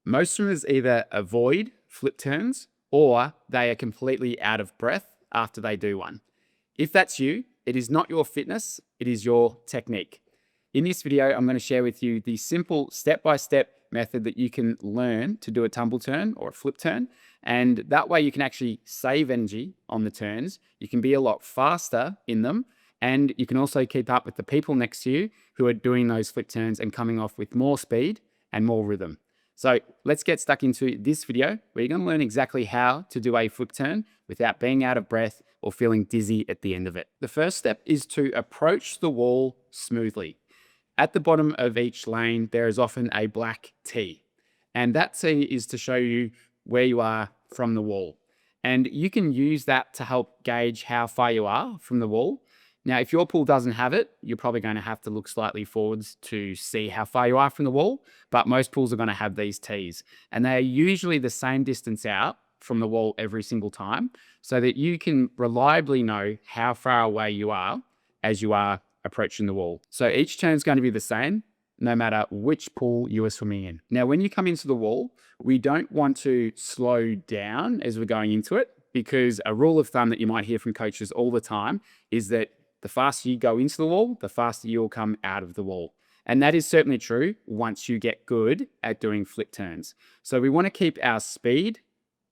Most swimmers either avoid flip turns or they are completely out of breath after they do one. If that's you, it is not your fitness, it is your technique. In this video, I'm going to share with you the simple step-by-step method that you can learn to do a tumble turn or a flip turn. And that way you can actually save energy on the turns. You can be a lot faster in them. And you can also keep up with the people next to you who are doing those flip turns and coming off with more speed and more rhythm. So let's get stuck into this video where you're going to learn exactly how to do a flip turn without being out of breath or feeling dizzy at the end of it. The first step is to approach the wall smoothly. At the bottom of each lane, there is often a black T, and that T is to show you where you are from the wall. And you can use that to help gauge how far you are from the wall. Now, if your pool doesn't have it, you're probably going to have to look slightly forwards to see how far you are from the wall, but most pools are going to have these T's, and they are usually the same distance out from the wall every single time, so that you can reliably know how far away you are as you are approaching the wall. So each turn is going to be the same, no matter which pool you are swimming in. Now, when you come into the wall, we don't want to slow down as we're going into it, because a rule of thumb that you might hear from coaches all the time is that the faster you go into the wall, the faster you'll come out of the wall. And that is certainly true once you get good at doing flip turns. So we want to keep our speed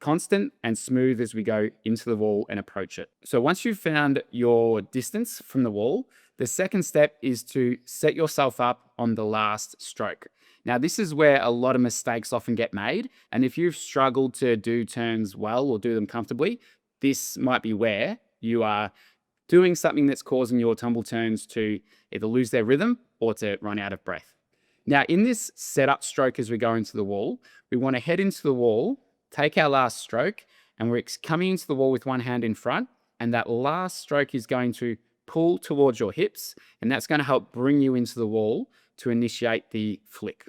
constant and smooth as we go into the wall and approach it. So once you've found your distance from the wall, the second step is to set yourself up on the last stroke. Now, this is where a lot of mistakes often get made. And if you've struggled to do turns well or do them comfortably, this might be where you are doing something that's causing your tumble turns to either lose their rhythm or to run out of breath. Now, in this setup stroke as we go into the wall, we want to head into the wall, take our last stroke, and we're coming into the wall with one hand in front, and that last stroke is going to pull towards your hips, and that's going to help bring you into the wall to initiate the flick.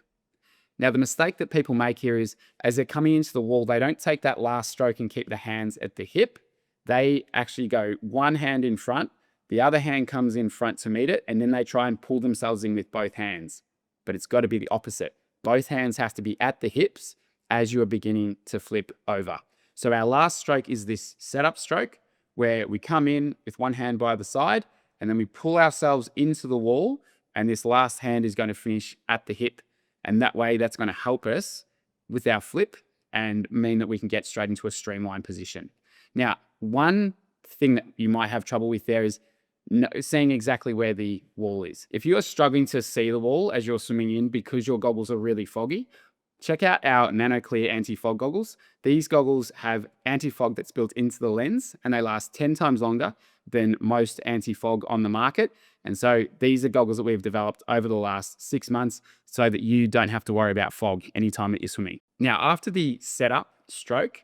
Now, the mistake that people make here is as they're coming into the wall, they don't take that last stroke and keep the hands at the hip. They actually go one hand in front, the other hand comes in front to meet it, and then they try and pull themselves in with both hands. But it's got to be the opposite. Both hands have to be at the hips as you are beginning to flip over. So our last stroke is this setup stroke where we come in with one hand by the side and then we pull ourselves into the wall, and this last hand is going to finish at the hip. And that way that's going to help us with our flip and mean that we can get straight into a streamlined position. Now, one thing that you might have trouble with there is seeing exactly where the wall is. If you are struggling to see the wall as you're swimming in because your goggles are really foggy, check out our Nano Clear anti-fog goggles. These goggles have anti-fog that's built into the lens, and they last 10 times longer than most anti-fog on the market. And so these are goggles that we've developed over the last 6 months so that you don't have to worry about fog anytime that you're swimming. Now, after the setup stroke,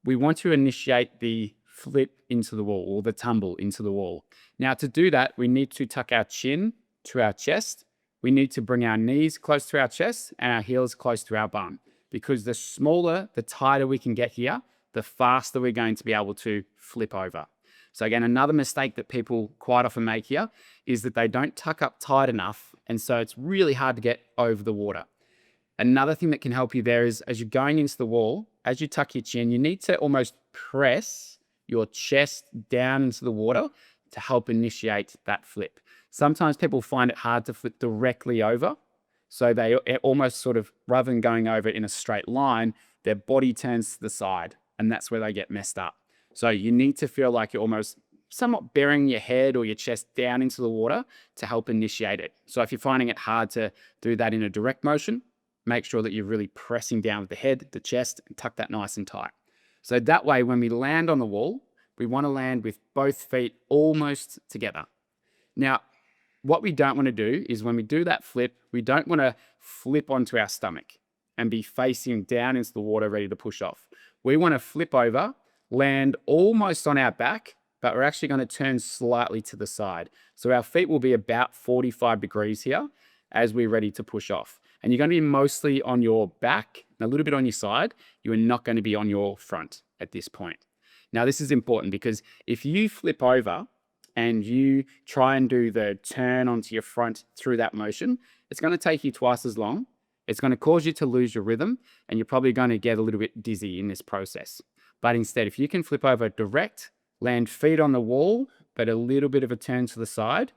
we want to initiate the flip into the wall or the tumble into the wall. Now, to do that, we need to tuck our chin to our chest. We need to bring our knees close to our chest and our heels close to our bum, because the smaller, the tighter we can get here, the faster we're going to be able to flip over. So again, another mistake that people quite often make here is that they don't tuck up tight enough, and so it's really hard to get over the water. Another thing that can help you there is as you're going into the wall, as you tuck your chin, you need to almost press your chest down into the water to help initiate that flip. Sometimes people find it hard to flip directly over. So they almost sort of, rather than going over in a straight line, their body turns to the side, and that's where they get messed up. So you need to feel like you're almost somewhat burying your head or your chest down into the water to help initiate it. So if you're finding it hard to do that in a direct motion, make sure that you're really pressing down with the head, the chest, and tuck that nice and tight. So that way, when we land on the wall, we want to land with both feet almost together. Now, what we don't want to do is when we do that flip, we don't want to flip onto our stomach and be facing down into the water ready to push off. We want to flip over, land almost on our back, but we're actually going to turn slightly to the side. So our feet will be about 45 degrees here as we're ready to push off. And you're going to be mostly on your back, and a little bit on your side. You are not going to be on your front at this point. Now, this is important because if you flip over and you try and do the turn onto your front through that motion, it's going to take you twice as long It's going to cause you to lose your rhythm, and you're probably going to get a little bit dizzy in this process. But instead, if you can flip over direct, land feet on the wall, but a little bit of a turn to the side,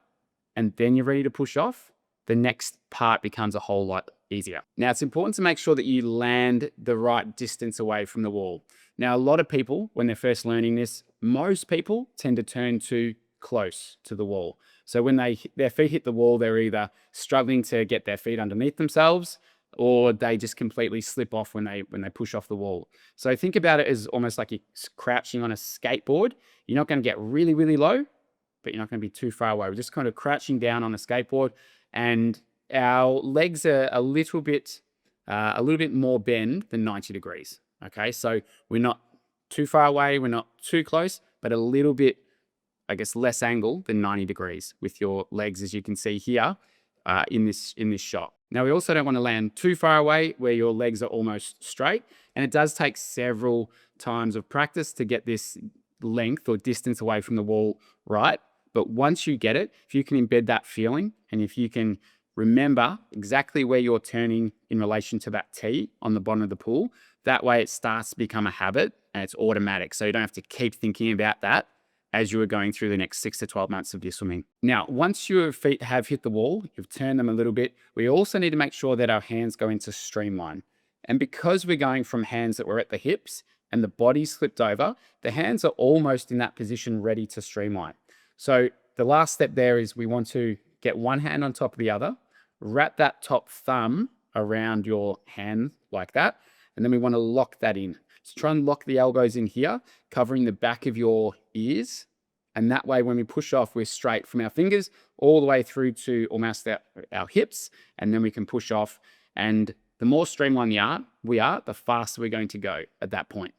and then you're ready to push off, the next part becomes a whole lot easier. Now, it's important to make sure that you land the right distance away from the wall. Now, a lot of people, when they're first learning this, most people tend to turn too close to the wall. So when their feet hit the wall, they're either struggling to get their feet underneath themselves, or they just completely slip off when they push off the wall. So think about it as almost like you're crouching on a skateboard. You're not going to get really, really low, but you're not going to be too far away. We're just kind of crouching down on a skateboard, and our legs are a little bit more bend than 90 degrees. Okay, so we're not too far away, we're not too close, but a little bit, I guess, less angle than 90 degrees with your legs, as you can see here in this shot. Now, we also don't want to land too far away where your legs are almost straight, and it does take several times of practice to get this length or distance away from the wall right. But once you get it, if you can embed that feeling, and if you can remember exactly where you're turning in relation to that tee on the bottom of the pool, that way it starts to become a habit and it's automatic. So you don't have to keep thinking about that as you are going through the next 6 to 12 months of your swimming. Now, once your feet have hit the wall, you've turned them a little bit, we also need to make sure that our hands go into streamline. And because we're going from hands that were at the hips and the body's flipped over, the hands are almost in that position ready to streamline. So the last step there is we want to get one hand on top of the other, wrap that top thumb around your hand like that, and then we want to lock that in. So try and lock the elbows in here, covering the back of your ears. And that way, when we push off, we're straight from our fingers all the way through to almost our hips, and then we can push off. And the more streamlined we are, the faster we're going to go at that point.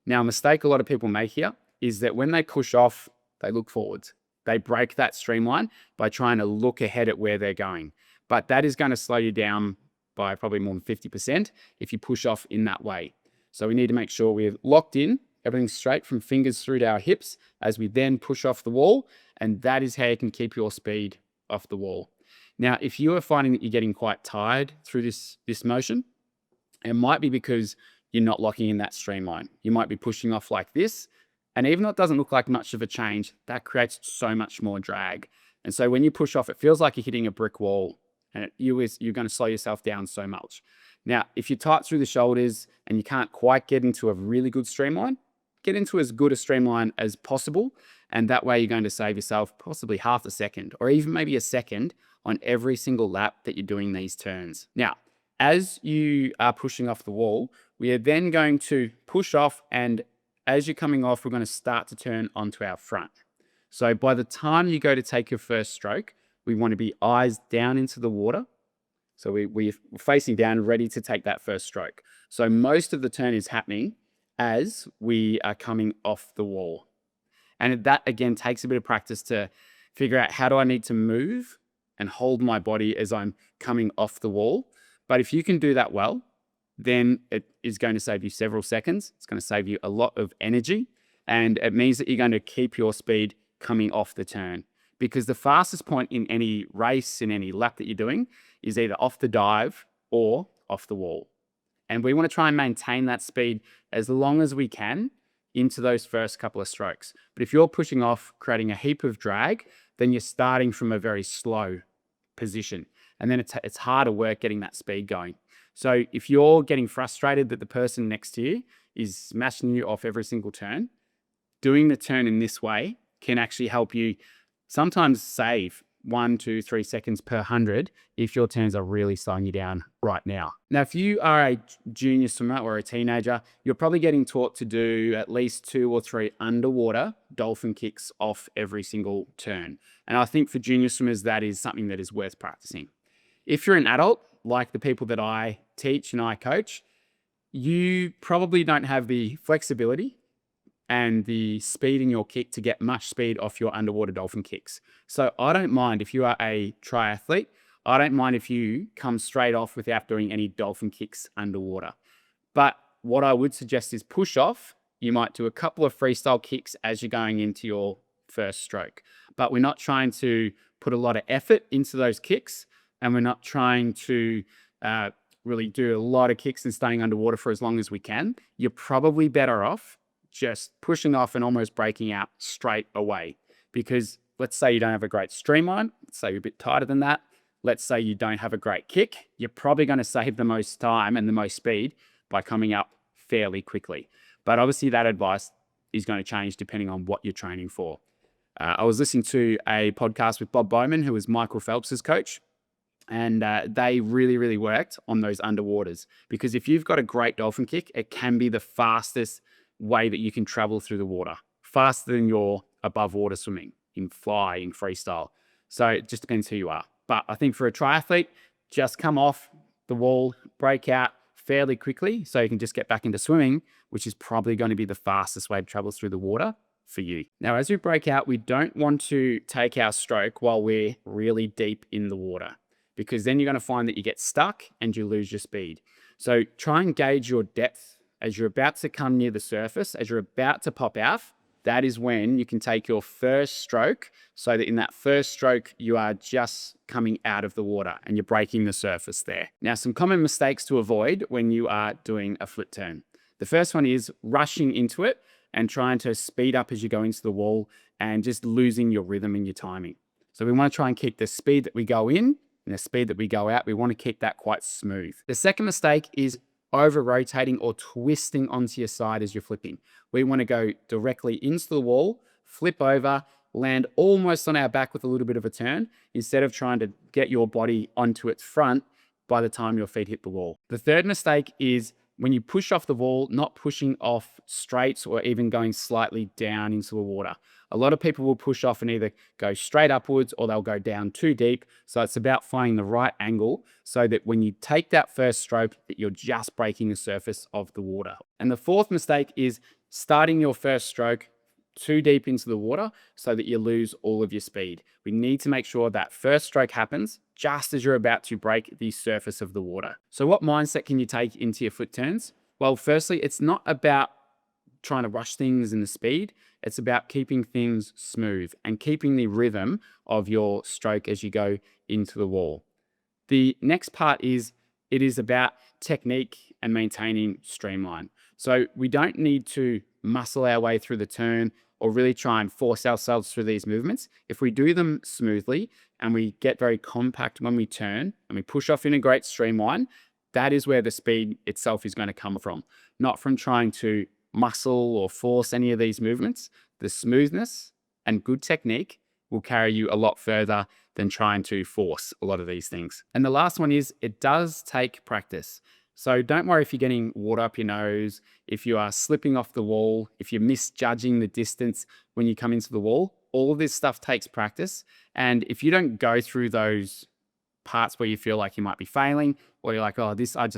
Now, a mistake a lot of people make here is that when they push off, they look forwards. They break that streamline by trying to look ahead at where they're going. But that is going to slow you down by probably more than 50% if you push off in that way. So we need to make sure we're locked in, everything's straight from fingers through to our hips as we then push off the wall. And that is how you can keep your speed off the wall. Now, if you are finding that you're getting quite tired through this motion, it might be because you're not locking in that streamline. You might be pushing off like this. And even though it doesn't look like much of a change, that creates so much more drag. And so when you push off, it feels like you're hitting a brick wall, and you're going to slow yourself down so much. Now, if you're tight through the shoulders and you can't quite get into a really good streamline, get into as good a streamline as possible. And that way you're going to save yourself possibly half a second or even maybe a second on every single lap that you're doing these turns. Now, as you are pushing off the wall, we are then going to push off, and as you're coming off, we're going to start to turn onto our front. So by the time you go to take your first stroke, we want to be eyes down into the water. So we're facing down, ready to take that first stroke. So most of the turn is happening as we are coming off the wall. And that, again, takes a bit of practice to figure out how do I need to move and hold my body as I'm coming off the wall. But if you can do that well, then it is going to save you several seconds. It's going to save you a lot of energy. And it means that you're going to keep your speed coming off the turn. Because the fastest point in any race, in any lap that you're doing, is either off the dive or off the wall. And we want to try and maintain that speed as long as we can into those first couple of strokes. But if you're pushing off, creating a heap of drag, then you're starting from a very slow position. And then it's harder work getting that speed going. So if you're getting frustrated that the person next to you is smashing you off every single turn, doing the turn in this way can actually help you sometimes save 1, 2, 3 seconds per 100 if your turns are really slowing you down right now. Now, if you are a junior swimmer or a teenager, you're probably getting taught to do at least 2 or 3 underwater dolphin kicks off every single turn. And I think for junior swimmers, that is something that is worth practicing. If you're an adult, like the people that I teach and I coach, you probably don't have the flexibility and the speed in your kick to get much speed off your underwater dolphin kicks. So I don't mind if you are a triathlete, I don't mind if you come straight off without doing any dolphin kicks underwater. But what I would suggest is push off. You might do a couple of freestyle kicks as you're going into your first stroke. But we're not trying to put a lot of effort into those kicks, and we're not trying to really do a lot of kicks and staying underwater for as long as we can, you're probably better off just pushing off and almost breaking out straight away. Because let's say you don't have a great streamline, let's say you're a bit tighter than that. Let's say you don't have a great kick, you're probably going to save the most time and the most speed by coming up fairly quickly. But obviously that advice is going to change depending on what you're training for. I was listening to a podcast with Bob Bowman, who was Michael Phelps's coach, and they really worked on those underwaters, because if you've got a great dolphin kick, it can be the fastest way that you can travel through the water, faster than your above water swimming, in fly, in freestyle. So it just depends who you are. But I think for a triathlete, just come off the wall, break out fairly quickly so you can just get back into swimming, which is probably going to be the fastest way to travel through the water for you. Now, as we break out, we don't want to take our stroke while we're really deep in the water, because then you're going to find that you get stuck and you lose your speed. So try and gauge your depth as you're about to come near the surface, as you're about to pop out. That is when you can take your first stroke, so that in that first stroke, you are just coming out of the water and you're breaking the surface there. Now, some common mistakes to avoid when you are doing a flip turn. The first one is rushing into it and trying to speed up as you go into the wall and just losing your rhythm and your timing. So we want to try and keep the speed that we go in and the speed that we go out, we want to keep that quite smooth. The second mistake is over rotating or twisting onto your side as you're flipping. We want to go directly into the wall, flip over, land almost on our back with a little bit of a turn, instead of trying to get your body onto its front by the time your feet hit the wall. The third mistake is when you push off the wall, not pushing off straight or even going slightly down into the water. A lot of people will push off and either go straight upwards or they'll go down too deep. So it's about finding the right angle so that when you take that first stroke, that you're just breaking the surface of the water. And the fourth mistake is starting your first stroke too deep into the water so that you lose all of your speed. We need to make sure that first stroke happens just as you're about to break the surface of the water. So what mindset can you take into your flip turns? Well, firstly, it's not about trying to rush things in the speed. It's about keeping things smooth and keeping the rhythm of your stroke as you go into the wall. The next part is it is about technique and maintaining streamline. So we don't need to muscle our way through the turn or really try and force ourselves through these movements. If we do them smoothly and we get very compact when we turn and we push off in a great streamline, that is where the speed itself is going to come from, not from trying to muscle or force any of these movements. The smoothness and good technique will carry you a lot further than trying to force a lot of these things. And the last one is it does take practice. So don't worry if you're getting water up your nose, if you are slipping off the wall, if you're misjudging the distance when you come into the wall. All of this stuff takes practice. And if you don't go through those parts where you feel like you might be failing, or you're like, oh,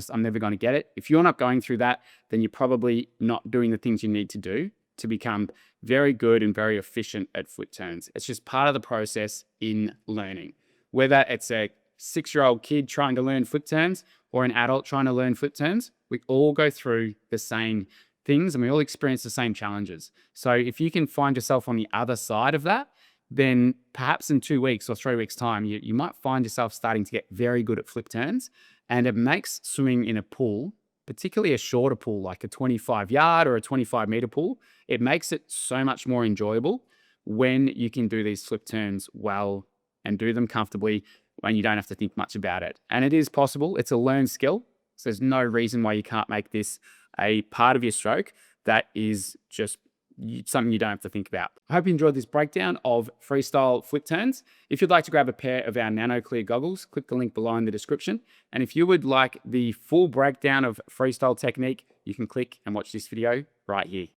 I'm never going to get it. If you're not going through that, then you're probably not doing the things you need to do to become very good and very efficient at flip turns. It's just part of the process in learning. Whether it's a 6-year-old kid trying to learn flip turns or an adult trying to learn flip turns, we all go through the same things and we all experience the same challenges. So if you can find yourself on the other side of that, then perhaps in 2 weeks or 3 weeks' time, you might find yourself starting to get very good at flip turns. And it makes swimming in a pool, particularly a shorter pool, like a 25-yard or a 25-meter pool, it makes it so much more enjoyable when you can do these flip turns well and do them comfortably when you don't have to think much about it. And it is possible. It's a learned skill. So there's no reason why you can't make this a part of your stroke that is just something you don't have to think about. I hope you enjoyed this breakdown of freestyle flip turns. If you'd like to grab a pair of our Nano Clear goggles, click the link below in the description. And if you would like the full breakdown of freestyle technique, you can click and watch this video right here.